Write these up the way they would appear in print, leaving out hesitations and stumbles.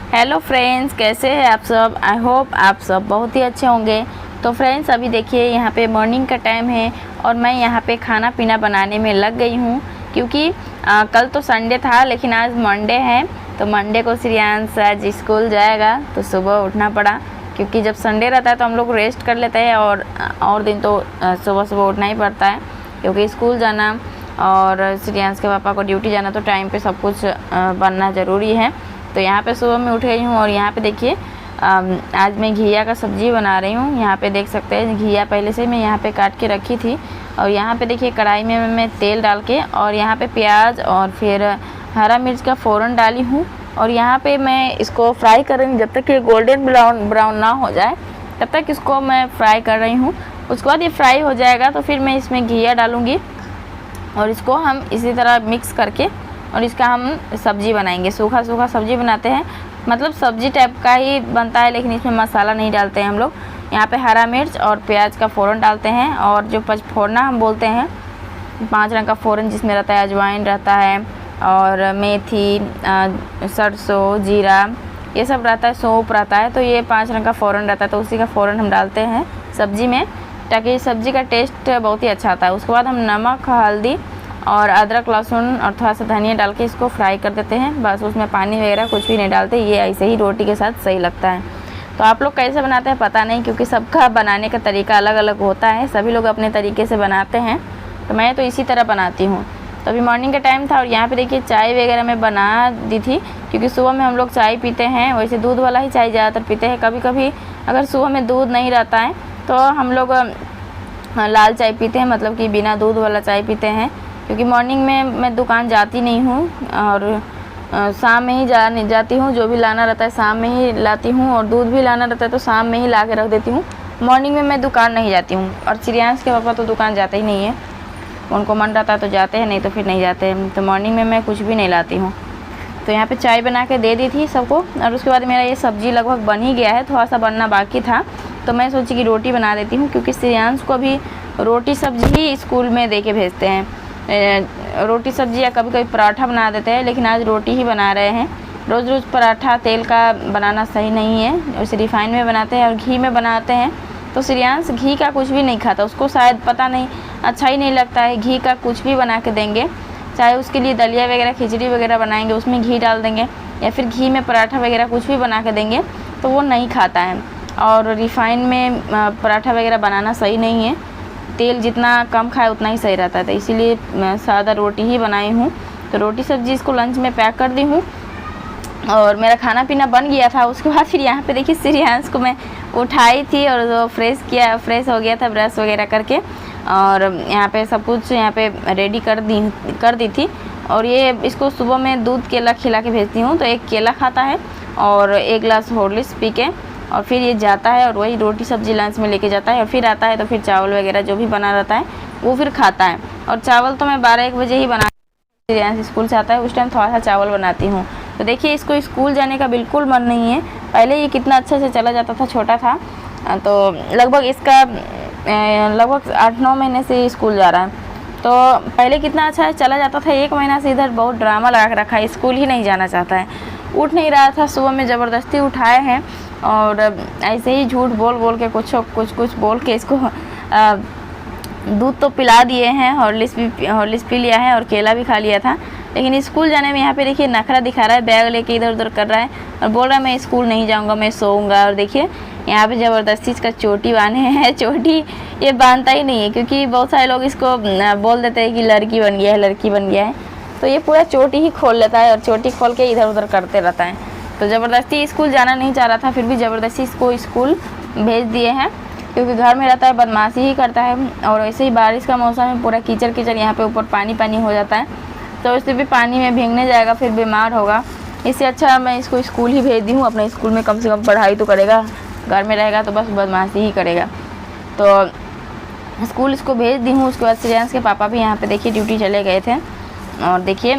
Hello friends, कैसे हैं आप सब। आई होप आप सब बहुत ही अच्छे होंगे। तो फ्रेंड्स, अभी देखिए यहाँ पे मॉर्निंग का टाइम है और मैं यहाँ पे खाना पीना बनाने में लग गई हूँ, क्योंकि कल तो संडे था लेकिन आज मंडे है। तो मंडे को श्रेयांश आज स्कूल जाएगा तो सुबह उठना पड़ा, क्योंकि जब संडे रहता है तो हम लोग रेस्ट कर लेते हैं और दिन तो सुबह सुबह उठना ही पड़ता है, क्योंकि स्कूल जाना और श्रेयांश के पापा को ड्यूटी जाना तो टाइम पे सब कुछ बनना ज़रूरी है। तो यहाँ पे सुबह में उठ गई हूँ और यहाँ पे देखिए आज मैं घिया का सब्ज़ी बना रही हूँ। यहाँ पे देख सकते हैं घिया पहले से मैं यहाँ पे काट के रखी थी और यहाँ पे देखिए कढ़ाई में मैं तेल डाल के और यहाँ पे प्याज और फिर हरा मिर्च का फ़ौरन डाली हूँ और यहाँ पे मैं इसको फ्राई कर रही हूँ जब तक ये गोल्डन ब्राउन ना हो जाए, तब तक इसको मैं फ्राई कर रही हूँ। उसके बाद ये फ्राई हो जाएगा तो फिर मैं इसमें घिया डालूँगी और इसको हम इसी तरह मिक्स करके और इसका हम सब्ज़ी बनाएंगे। सूखा सूखा सब्ज़ी बनाते हैं, मतलब सब्ज़ी टाइप का ही बनता है, लेकिन इसमें मसाला नहीं डालते हैं हम लोग। यहाँ पे हरा मिर्च और प्याज का फ़ौरन डालते हैं और जो पचफोरना हम बोलते हैं, 5 रंग का फ़ौरन जिसमें रहता है, अजवाइन रहता है और मेथी, सरसों, जीरा, ये सब रहता है, सौंफ रहता है। तो ये 5 रंग का फ़ौरन रहता है, तो उसी का फ़ौरन हम डालते हैं सब्ज़ी में, ताकि सब्ज़ी का टेस्ट बहुत ही अच्छा आता है। उसके बाद हम नमक, हल्दी और अदरक, लहसुन और थोड़ा सा धनिया डाल के इसको फ्राई कर देते हैं। बस उसमें पानी वगैरह कुछ भी नहीं डालते, ये ऐसे ही रोटी के साथ सही लगता है। तो आप लोग कैसे बनाते हैं पता नहीं, क्योंकि सबका बनाने का तरीका अलग अलग होता है, सभी लोग अपने तरीके से बनाते हैं। तो मैं तो इसी तरह बनाती हूँ। तो अभी मॉर्निंग का टाइम था और यहाँ पे देखिए चाय वगैरह मैं बना दी थी, क्योंकि सुबह में हम लोग चाय पीते हैं, वैसे दूध वाला ही चाय ज़्यादातर पीते हैं। कभी कभी अगर सुबह में दूध नहीं रहता है तो हम लोग लाल चाय पीते हैं, मतलब कि बिना दूध वाला चाय पीते हैं, क्योंकि मॉर्निंग में मैं दुकान जाती नहीं हूँ और शाम में ही जाती हूँ। जो भी लाना रहता है शाम में ही लाती हूँ और दूध भी लाना रहता है तो शाम में ही ला के रख देती हूँ। मॉर्निंग में मैं दुकान नहीं जाती हूँ और श्रेयांश के पापा तो दुकान जाते ही नहीं है, उनको मन रहता है तो जाते हैं, नहीं तो फिर नहीं जाते हैं। तो मॉर्निंग में मैं कुछ भी नहीं लाती हूँ। तो यहाँ पे चाय बना के दे दी थी सबको और उसके बाद मेरा ये सब्ज़ी लगभग बन ही गया है, थोड़ा सा बनना बाकी था। तो मैं सोची कि रोटी बना देती हूँ, क्योंकि श्रेयांश को अभी रोटी सब्ज़ी ही स्कूल में दे के भेजते हैं। रोटी सब्ज़ी या कभी कभी पराठा बना देते हैं, लेकिन आज रोटी ही बना रहे हैं। रोज़ रोज़ पराठा तेल का बनाना सही नहीं है, उसे रिफ़ाइन में बनाते हैं और घी में बनाते हैं। तो श्रेयांश घी का कुछ भी नहीं खाता, उसको शायद पता नहीं अच्छा ही नहीं लगता है। घी का कुछ भी बना के देंगे, चाहे उसके लिए दलिया वगैरह, खिचड़ी वगैरह बनाएंगे, उसमें घी डाल देंगे या फिर घी में पराठा वगैरह कुछ भी बना के देंगे तो वो नहीं खाता है। और रिफ़ाइन में पराठा वगैरह बनाना सही नहीं है, तेल जितना कम खाए उतना ही सही रहता है। तो इसीलिए मैं सादा रोटी ही बनाई हूँ। तो रोटी सब्ज़ी इसको लंच में पैक कर दी हूँ और मेरा खाना पीना बन गया था। उसके बाद फिर यहाँ पे देखिए श्रेयांश को मैं उठाई थी और फ्रेश हो गया था ब्रश वगैरह करके, और यहाँ पे सब कुछ यहाँ पे रेडी कर दी थी। और ये इसको सुबह में दूध केला खिला के भेजती हूँ, तो एक केला खाता है और 1 गिलास हॉर्लिक्स पी के और फिर ये जाता है और वही रोटी सब्ज़ी लंच में लेके जाता है और फिर आता है तो फिर चावल वगैरह जो भी बना रहता है वो फिर खाता है। और चावल तो मैं 12-1 बजे ही बना, श्रेयांश स्कूल से आता है उस टाइम थोड़ा सा चावल बनाती हूँ। तो देखिए इसको स्कूल जाने का बिल्कुल मन नहीं है। पहले ये कितना अच्छे से चला जाता था, छोटा था तो लगभग इसका लगभग 8-9 महीने से स्कूल जा रहा है। तो पहले कितना अच्छा है चला जाता था, 1 महीना से इधर बहुत ड्रामा लगा के रखा है, स्कूल ही नहीं जाना चाहता है, उठ नहीं रहा था। सुबह में ज़बरदस्ती उठाए हैं और ऐसे ही झूठ बोल के कुछ बोल के इसको दूध तो पिला दिए हैं, हॉर्लिक्स पी लिया है और केला भी खा लिया था। लेकिन स्कूल जाने में यहाँ पे देखिए नखरा दिखा रहा है, बैग लेके इधर उधर कर रहा है और बोल रहा है मैं स्कूल नहीं जाऊँगा, मैं सोऊंगा। और देखिए यहाँ पे ज़बरदस्ती इसका चोटी बांधे हैं। चोटी ये बांधता ही नहीं है, क्योंकि बहुत सारे लोग इसको बोल देते हैं कि लड़की बन गया है, तो ये पूरा चोटी ही खोल लेता है और चोटी खोल के इधर उधर करते रहता है। तो ज़बरदस्ती स्कूल जाना नहीं चाह रहा था, फिर भी ज़बरदस्ती इसको स्कूल भेज दिए हैं, क्योंकि घर में रहता है बदमाशी ही करता है। और वैसे ही बारिश का मौसम है, पूरा कीचड़ यहाँ पे ऊपर पानी हो जाता है, तो इससे भी पानी में भीगने जाएगा, फिर बीमार होगा। इससे अच्छा मैं इसको स्कूल ही भेज दी हूँ। अपने स्कूल में कम से कम पढ़ाई तो करेगा, घर में रहेगा तो बस बदमाशी ही करेगा। तो स्कूल इसको भेज दी हूँ। उसके बाद श्रेयांश के पापा भी यहाँ पे देखिए ड्यूटी चले गए थे और देखिए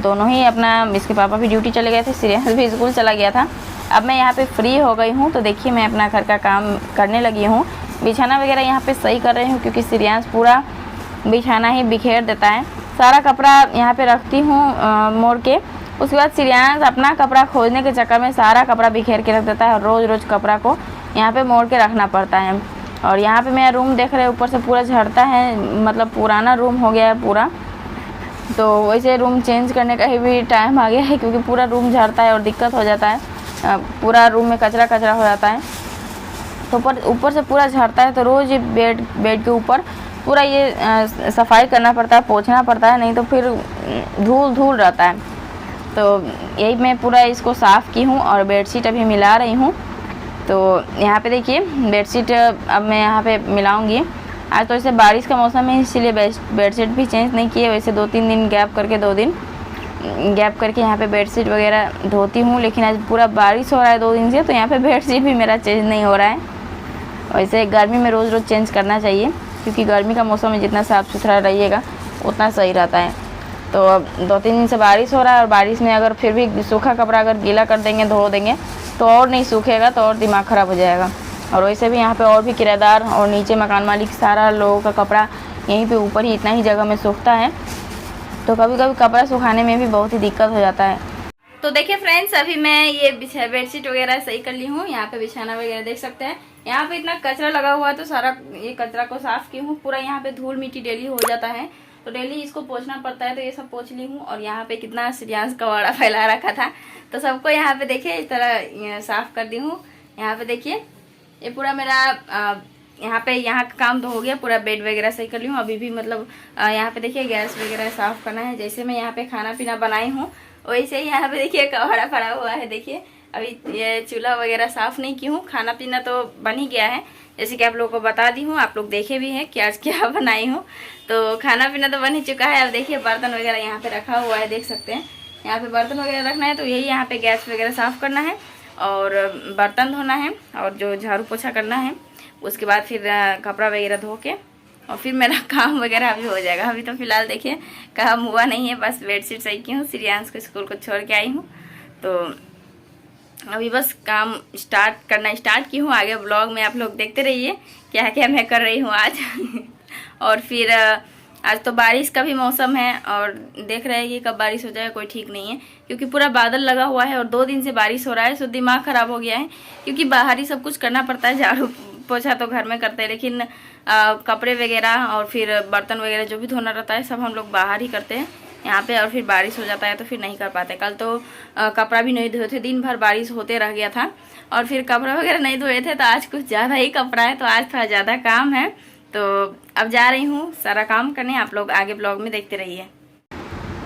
दोनों ही अपना, इसके पापा भी ड्यूटी चले गए थे, श्रेयांश भी स्कूल चला गया था। अब मैं यहाँ पे फ्री हो गई हूँ, तो देखिए मैं अपना घर का काम करने लगी हूँ। बिछाना वगैरह यहाँ पे सही कर रही हूँ, क्योंकि श्रेयांश पूरा बिछाना ही बिखेर देता है। सारा कपड़ा यहाँ पे रखती हूँ मोड़ के उसके बाद श्रेयांश अपना कपड़ा खोजने के चक्कर में सारा कपड़ा बिखेर के रख देता है और रोज़ रोज़ कपड़ा को यहाँ पे मोड़ के रखना पड़ता है। और यहाँ पे मेरा रूम देख रहे हैं ऊपर से पूरा झड़ता है, मतलब पुराना रूम हो गया है पूरा। तो वैसे रूम चेंज करने का भी टाइम आ गया है क्योंकि पूरा रूम झड़ता है और दिक्कत हो जाता है, पूरा रूम में कचरा कचरा हो जाता है। तो ऊपर से पूरा झड़ता है तो रोज़ बेड के ऊपर पूरा ये सफाई करना पड़ता है, पोंछना पड़ता है, नहीं तो फिर धूल धूल रहता है। तो यही मैं पूरा इसको साफ़ की हूँ और बेडशीट अभी मिला रही हूँ। तो यहाँ पे देखिए बेडशीट अब मैं यहाँ पे मिलाऊंगी। आज तो ऐसे बारिश का मौसम है इसीलिए बेडशीट भी चेंज नहीं किए, वैसे 2-3 दिन गैप करके 2 दिन गैप करके यहाँ पे बेडशीट वगैरह धोती हूँ। लेकिन आज पूरा बारिश हो रहा है 2 दिन से, तो यहाँ पे बेडशीट भी मेरा चेंज नहीं हो रहा है। वैसे गर्मी में रोज़ रोज़ चेंज करना चाहिए क्योंकि गर्मी का मौसम में जितना साफ़ सुथरा रहिएगा उतना सही रहता है। तो अब 2-3 दिन से बारिश हो रहा है और बारिश में अगर फिर भी सूखा कपड़ा अगर गीला कर देंगे, धो देंगे तो और नहीं सूखेगा, तो और दिमाग ख़राब हो जाएगा। और वैसे भी यहाँ पे और भी किराएदार और नीचे मकान मालिक सारा लोगों का कपड़ा यहीं पे ऊपर ही इतना ही जगह में सूखता है, तो कभी कभी कपड़ा सुखाने में भी बहुत ही दिक्कत हो जाता है। तो देखिए फ्रेंड्स, अभी मैं ये बेडशीट वगैरह सही कर ली हूँ। यहाँ पे बिछाना वगैरह देख सकते हैं, यहाँ पे इतना कचरा लगा हुआ है तो सारा ये कचरा को साफ की हूँ। पूरा यहाँ पे धूल मिट्टी डेली हो जाता है तो डेली इसको पोंछना पड़ता है, तो ये सब पोंछ ली हूँ। और यहाँ पे कितना श्रेयांश कबाड़ा फैला रखा था तो सबको यहाँ पे देखिए इस तरह साफ कर दी हूँ। यहाँ पे देखिए ये पूरा मेरा यहाँ का काम तो हो गया, पूरा बेड वगैरह सही कर ली हूँ। अभी भी मतलब यहाँ पे देखिए गैस वगैरह साफ करना है। जैसे मैं यहाँ पे खाना पीना बनाई हूँ वैसे ही यहाँ पे देखिए कबाड़ा पड़ा हुआ है। देखिए अभी ये चूल्हा वगैरह साफ़ नहीं की हूँ, खाना पीना तो बन ही गया है जैसे कि आप लोगों को बता दी हूँ। आप लोग देखे भी हैं कि आज क्या बनाई हूँ, तो खाना पीना तो बन ही चुका है। अब देखिए बर्तन वगैरह यहाँ पे रखा हुआ है, देख सकते हैं यहाँ पे बर्तन वगैरह रखना है। तो यही यहाँ पे गैस वगैरह साफ़ करना है और बर्तन धोना है और जो झाड़ू पोछा करना है। उसके बाद फिर कपड़ा वगैरह धो के और फिर मेरा काम वगैरह अभी हो जाएगा। अभी तो फिलहाल देखिए काम हुआ नहीं है, बस बेडशीट सही की हूँ, श्रेयांश को स्कूल को छोड़ के आई हूँ। तो अभी बस काम स्टार्ट की हूँ। आगे ब्लॉग में आप लोग देखते रहिए क्या क्या मैं कर रही हूँ आज। और फिर आज तो बारिश का भी मौसम है और देख रहे हैं कि कब बारिश हो जाए कोई ठीक नहीं है क्योंकि पूरा बादल लगा हुआ है और 2 दिन से बारिश हो रहा है। सो दिमाग ख़राब हो गया है क्योंकि बाहर ही सब कुछ करना पड़ता है। झाड़ू पोछा तो घर में करते हैं लेकिन कपड़े वगैरह और फिर बर्तन वगैरह जो भी धोना रहता है सब हम लोग बाहर ही करते हैं यहाँ पे। और फिर बारिश हो जाता है तो फिर नहीं कर पाते। कल तो कपड़ा भी नहीं धोए थे, दिन भर बारिश होते रह गया था और फिर कपड़ा वगैरह नहीं धोए थे, तो आज कुछ ज़्यादा ही कपड़ा है, तो आज थोड़ा ज़्यादा काम है। तो अब जा रही हूँ सारा काम करने, आप लोग आगे ब्लॉग में देखते रहिए।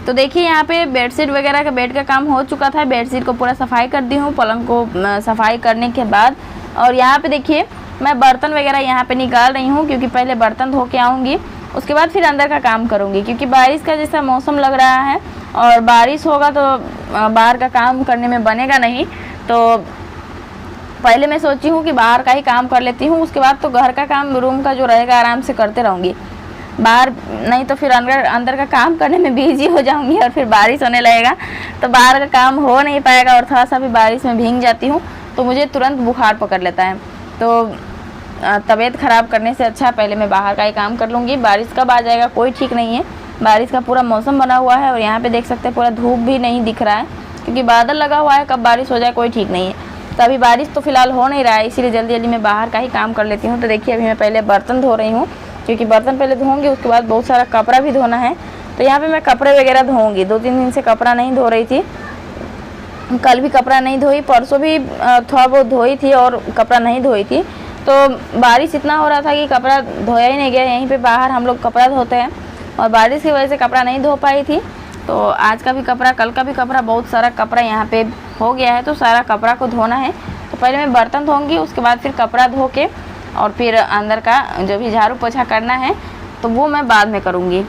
तो देखिए यहाँ पे बेडशीट वगैरह का बेड का काम हो चुका था। बेडशीट को पूरा सफाई कर दी हूँ पलंग को सफाई करने के बाद। और यहाँ पे देखिए मैं बर्तन वगैरह यहाँ पे निकाल रही हूँ क्योंकि पहले बर्तन धो के आऊँगी, उसके बाद फिर अंदर का काम करूँगी क्योंकि बारिश का जैसा मौसम लग रहा है और बारिश होगा तो बाहर का काम करने में बनेगा नहीं। तो पहले मैं सोची हूँ कि बाहर का ही काम कर लेती हूँ, उसके बाद तो घर का काम रूम का जो रहेगा आराम से करते रहूँगी। बाहर नहीं तो फिर अंदर का काम करने में बिजी हो जाऊँगी और फिर बारिश होने लगेगा तो बाहर का काम हो नहीं पाएगा। और थोड़ा सा भी बारिश में भीग जाती हूँ तो मुझे तुरंत बुखार पकड़ लेता है। तो तबीयत ख़राब करने से अच्छा पहले मैं बाहर का ही काम कर लूँगी। बारिश कब आ जाएगा कोई ठीक नहीं है, बारिश का पूरा मौसम बना हुआ है। और यहाँ पे देख सकते हैं पूरा धूप भी नहीं दिख रहा है क्योंकि बादल लगा हुआ है, कब बारिश हो जाए कोई ठीक नहीं है। तो अभी बारिश तो फिलहाल हो नहीं रहा है, इसीलिए जल्दी जल्दी मैं बाहर का ही काम कर लेती हूँ। तो देखिए अभी मैं पहले बर्तन धो रही हूँ क्योंकि बर्तन पहले धोऊँगी, उसके बाद बहुत सारा कपड़ा भी धोना है। तो यहाँ पर मैं कपड़े वगैरह धोऊँगी, 2-3 दिन से कपड़ा नहीं धो रही थी। कल भी कपड़ा नहीं धोई, परसों भी थोड़ा बहुत धोई थी और कपड़ा नहीं धोई थी। तो बारिश इतना हो रहा था कि कपड़ा धोया ही नहीं गया। यहीं पे बाहर हम लोग कपड़ा धोते हैं और बारिश की वजह से कपड़ा नहीं धो पाई थी। तो आज का भी कपड़ा, कल का भी कपड़ा, बहुत सारा कपड़ा यहाँ पे हो गया है, तो सारा कपड़ा को धोना है। तो पहले मैं बर्तन धोऊंगी, उसके बाद फिर कपड़ा धो के और फिर अंदर का जो भी झाड़ू पोछा करना है तो वो मैं बाद में करूँगी।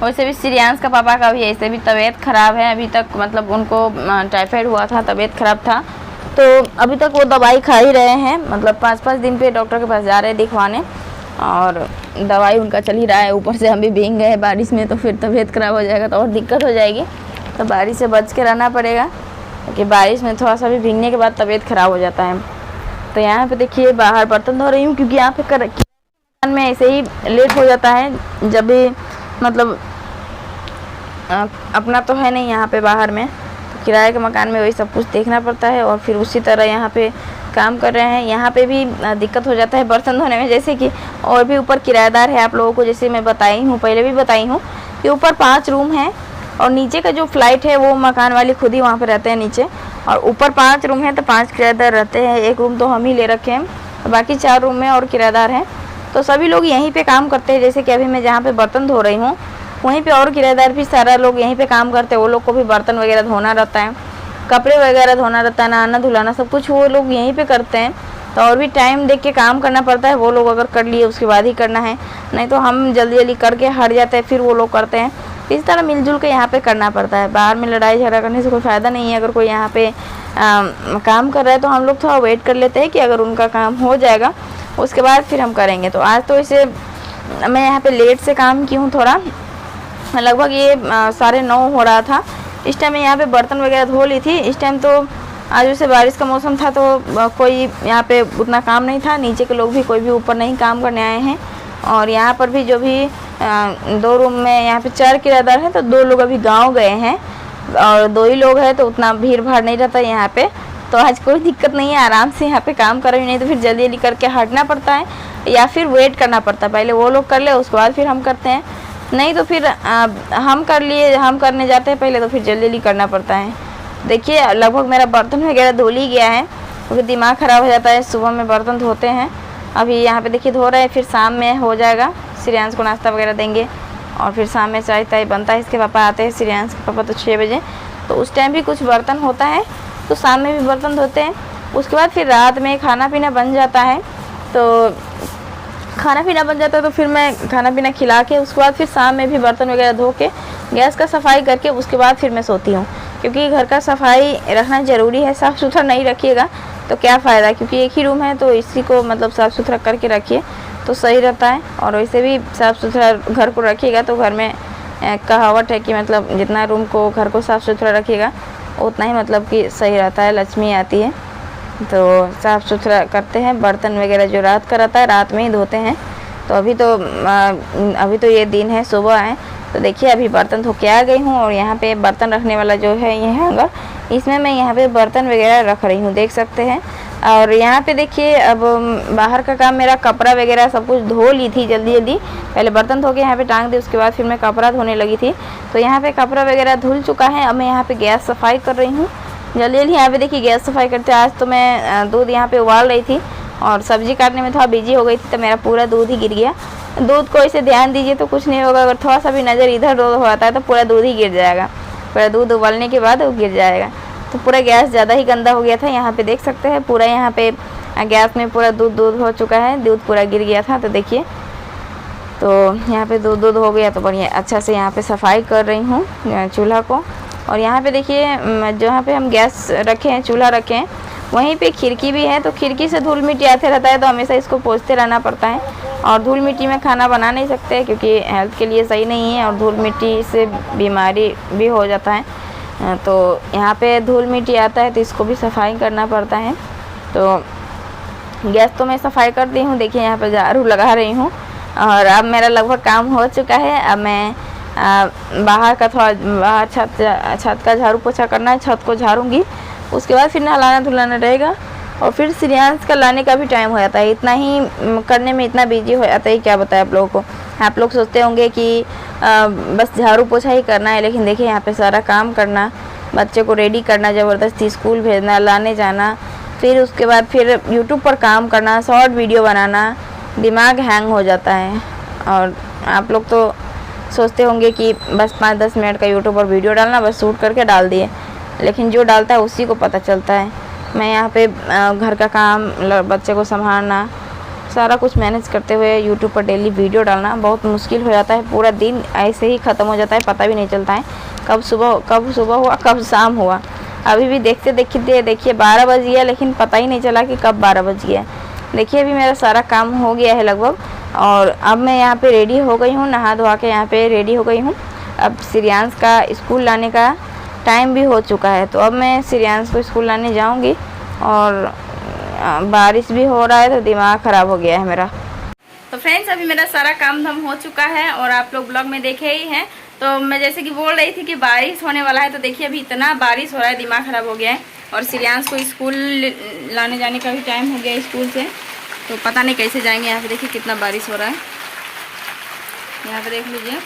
वैसे भी श्रेयांश का पापा का भी ऐसे भी तबीयत ख़राब है अभी तक, मतलब उनको टाइफाइड हुआ था, तबीयत ख़राब था। तो अभी तक वो दवाई खा ही रहे हैं, मतलब 5-5 दिन पे डॉक्टर के पास जा रहे हैं दिखवाने और दवाई उनका चल ही रहा है। ऊपर से हम भी भीग गए बारिश में तो फिर तबीयत ख़राब हो जाएगा तो और दिक्कत हो जाएगी। तो बारिश से बच के रहना पड़ेगा क्योंकि बारिश में थोड़ा सा भी भीगने के बाद तबीयत ख़राब हो जाता है। तो यहाँ पे देखिए बाहर बर्तन धो रही हूँ क्योंकि यहाँ पे में ऐसे ही लेट हो जाता है। जब भी मतलब अपना तो है नहीं यहाँ पे बाहर में, तो किराए के मकान में वही सब कुछ देखना पड़ता है। और फिर उसी तरह यहाँ पे काम कर रहे हैं। यहाँ पे भी दिक्कत हो जाता है बर्तन धोने में, जैसे कि और भी ऊपर किराएदार है आप लोगों को जैसे मैं बताई हूँ, पहले भी बताई हूँ कि ऊपर 5 रूम हैं और नीचे का जो फ्लाइट है वो मकान वाले खुद ही वहाँ पे रहते हैं नीचे, और ऊपर 5 रूम हैं तो 5 किराएदार रहते हैं। 1 रूम तो हम ही ले रखे हैं, बाकी 4 रूम में और किराएदार हैं। तो सभी लोग यहीं पे काम करते हैं, जैसे कि अभी मैं जहाँ पे बर्तन धो रही हूँ वहीं पे और किराएदार भी सारा लोग यहीं पे काम करते हैं। वो लोग को भी बर्तन वगैरह धोना रहता है, कपड़े वगैरह धोना रहता है, नहाना धुलाना सब कुछ वो लोग यहीं पे करते हैं। तो और भी टाइम देख के काम करना पड़ता है। वो लोग अगर कर लिए उसके बाद ही करना है, नहीं तो हम जल्दी जल्दी करके हट जाते हैं, फिर वो लोग करते हैं। इस तरह मिलजुल के यहाँ पे करना पड़ता है। बाहर में लड़ाई झगड़ा करने से कोई फ़ायदा नहीं है। अगर कोई यहाँ पे काम कर रहा है तो हम लोग थोड़ा वेट कर लेते हैं कि अगर उनका काम हो जाएगा उसके बाद फिर हम करेंगे। तो आज तो इसे मैं यहाँ पे लेट से काम की हूँ थोड़ा, लगभग ये 9:30 हो रहा था। इस टाइम मैं यहाँ पे बर्तन वगैरह धो ली थी। इस टाइम तो आज वैसे बारिश का मौसम था तो कोई यहाँ पे उतना काम नहीं था। नीचे के लोग भी कोई भी ऊपर नहीं काम करने आए हैं। और यहाँ पर भी जो भी 2 रूम में यहाँ पे 4 किराएदार हैं तो 2 लोग अभी गांव गए हैं और 2 ही लोग हैं, तो उतना भीड़ भाड़ नहीं रहता यहाँ पे। तो आज कोई दिक्कत नहीं है, आराम से यहाँ पे काम कर रही, नहीं तो फिर जल्दी जल्दी करके हटना पड़ता है या फिर वेट करना पड़ता है। पहले वो लोग कर ले उसके बाद फिर हम करते हैं, नहीं तो फिर हम करने जाते हैं पहले, तो फिर जल्दी जल्दी करना पड़ता है। देखिए लगभग मेरा बर्तन वगैरह धो ही गया है क्योंकि दिमाग ख़राब हो जाता है सुबह में बर्तन धोते हैं। अभी यहाँ पे देखिए धो रहे हैं, फिर शाम में हो जाएगा। श्रेयांश को नाश्ता वगैरह देंगे और फिर शाम में चाय ताय बनता है। इसके पापा आते हैं, श्रेयांश के पापा तो 6 बजे, तो उस टाइम भी कुछ बर्तन होता है तो शाम में भी बर्तन धोते हैं। उसके बाद फिर रात में खाना पीना बन जाता है, तो खाना पीना बन जाता है तो फिर मैं खाना पीना खिला के उसके बाद फिर शाम में भी बर्तन वगैरह धो के गैस का सफाई करके उसके बाद फिर मैं सोती हूँ। क्योंकि घर का सफाई रखना ज़रूरी है, साफ़ सुथरा नहीं रखिएगा तो क्या फ़ायदा, क्योंकि एक ही रूम है तो इसी को मतलब साफ़ सुथरा करके रखिए तो सही रहता है। और वैसे भी साफ़ सुथरा घर को रखिएगा तो घर में कहावत है कि मतलब जितना रूम को घर को साफ़ सुथरा रखिएगा उतना ही मतलब कि सही रहता है, लक्ष्मी आती है। तो साफ़ सुथरा करते हैं। बर्तन वगैरह जो रात का रहता है रात में ही धोते हैं। तो अभी तो ये दिन है, सुबह है, तो देखिए अभी बर्तन धो के आ गई हूँ। और यहाँ पे बर्तन रखने वाला जो है ये हैंगर, इसमें मैं यहाँ पे बर्तन वगैरह रख रही हूँ, देख सकते हैं। और यहाँ पे देखिए अब बाहर का काम मेरा कपड़ा वगैरह सब कुछ धो ली थी जल्दी जल्दी। पहले बर्तन धो के यहाँ पे टांग दी, उसके बाद फिर मैं कपड़ा धोने लगी थी। तो यहाँ पे कपड़ा वगैरह धुल चुका है। अब मैं यहाँ पे गैस सफाई कर रही हूँ जल्दी जल्दी। यहाँ पे देखिए गैस सफाई करते आज तो मैं दूध यहाँ पे उबाल रही थी और सब्जी काटने में थोड़ा बिजी हो गई थी तो मेरा पूरा दूध ही गिर गया। दूध को ऐसे ध्यान दीजिए तो कुछ नहीं होगा, अगर थोड़ा सा भी नज़र इधर उधर हो जाता है तो पूरा दूध ही गिर जाएगा। पूरा दूध उबालने के बाद वो गिर जाएगा। तो पूरा गैस ज़्यादा ही गंदा हो गया था। यहाँ पे देख सकते हैं पूरा यहाँ पे गैस में पूरा दूध हो चुका है, दूध पूरा गिर गया था। तो देखिए तो यहाँ पे दूध हो गया तो बढ़िया अच्छा से यहाँ पे सफाई कर रही हूँ चूल्हा को। और यहाँ पे देखिए जहाँ पे हम गैस रखे हैं, चूल्हा रखे हैं, वहीं पे खिड़की भी है। तो खिड़की से धूल मिट्टी आते रहता है तो हमेशा इसको पोंछते रहना पड़ता है। और धूल मिट्टी में खाना बना नहीं सकते क्योंकि हेल्थ के लिए सही नहीं है और धूल मिट्टी से बीमारी भी हो जाता है। तो यहाँ पे धूल मिट्टी आता है तो इसको भी सफाई करना पड़ता है। तो गैस तो मैं सफाई कर दी हूँ। देखिए यहाँ पे झाड़ू लगा रही हूँ और अब मेरा लगभग काम हो चुका है। अब मैं बाहर छत का झाड़ू पोछा करना है, छत को झाड़ूंगी। उसके बाद फिर नहलाना धुलाना रहेगा और फिर श्रेयांश का लाने का भी टाइम हो जाता है। इतना ही करने में इतना बिजी हो जाता है, क्या बताएं आप लोगों को। आप लोग सोचते होंगे कि बस झाड़ू पोछा ही करना है, लेकिन देखिए यहाँ पे सारा काम करना, बच्चे को रेडी करना, ज़बरदस्ती स्कूल भेजना, लाने जाना, फिर उसके बाद फिर यूट्यूब पर काम करना, शॉर्ट वीडियो बनाना, दिमाग हैंग हो जाता है। और आप लोग तो सोचते होंगे कि बस 5-10 मिनट का यूट्यूब पर वीडियो डालना, बस शूट करके डाल दिए, लेकिन जो डालता है उसी को पता चलता है। मैं यहाँ पे घर का काम, बच्चे को संभालना, सारा कुछ मैनेज करते हुए यूट्यूब पर डेली वीडियो डालना बहुत मुश्किल हो जाता है। पूरा दिन ऐसे ही ख़त्म हो जाता है, पता भी नहीं चलता है कब सुबह हुआ कब शाम हुआ। अभी भी देखते देखिए 12 बज गया, लेकिन पता ही नहीं चला कि कब 12 बज गया। देखिए अभी मेरा सारा काम हो गया है लगभग। और अब मैं यहाँ पे रेडी हो गई हूँ, नहा धोवा के यहाँ पे रेडी हो गई हूँ। अब श्रेयांश का स्कूल लाने का टाइम भी हो चुका है, तो अब मैं श्रेयांश को स्कूल लाने जाऊँगी। और बारिश भी हो रहा है तो दिमाग ख़राब हो गया है मेरा। तो फ्रेंड्स अभी मेरा सारा काम धाम हो चुका है और आप लोग ब्लॉग में देखे ही हैं। तो मैं जैसे कि बोल रही थी कि बारिश होने वाला है, तो देखिए अभी इतना बारिश हो रहा है, दिमाग ख़राब हो गया है। और श्रेयांश को स्कूल लाने जाने का भी टाइम हो गया स्कूल से, तो पता नहीं कैसे जाएंगे। यहाँ पे देखिए कितना बारिश हो रहा है, यहाँ पे देख लीजिए।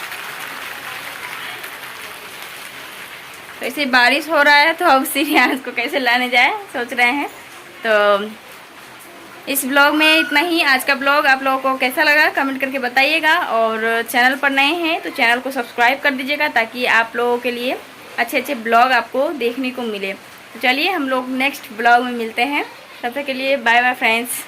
तो ऐसे बारिश हो रहा है, तो अब श्रेयांश को कैसे लाने जाए सोच रहे हैं। तो इस ब्लॉग में इतना ही। आज का ब्लॉग आप लोगों को कैसा लगा कमेंट करके बताइएगा, और चैनल पर नए हैं तो चैनल को सब्सक्राइब कर दीजिएगा, ताकि आप लोगों के लिए अच्छे अच्छे ब्लॉग आपको देखने को मिले। तो चलिए हम लोग नेक्स्ट ब्लॉग में मिलते हैं, तब तक के लिए बाय बाय फ्रेंड्स।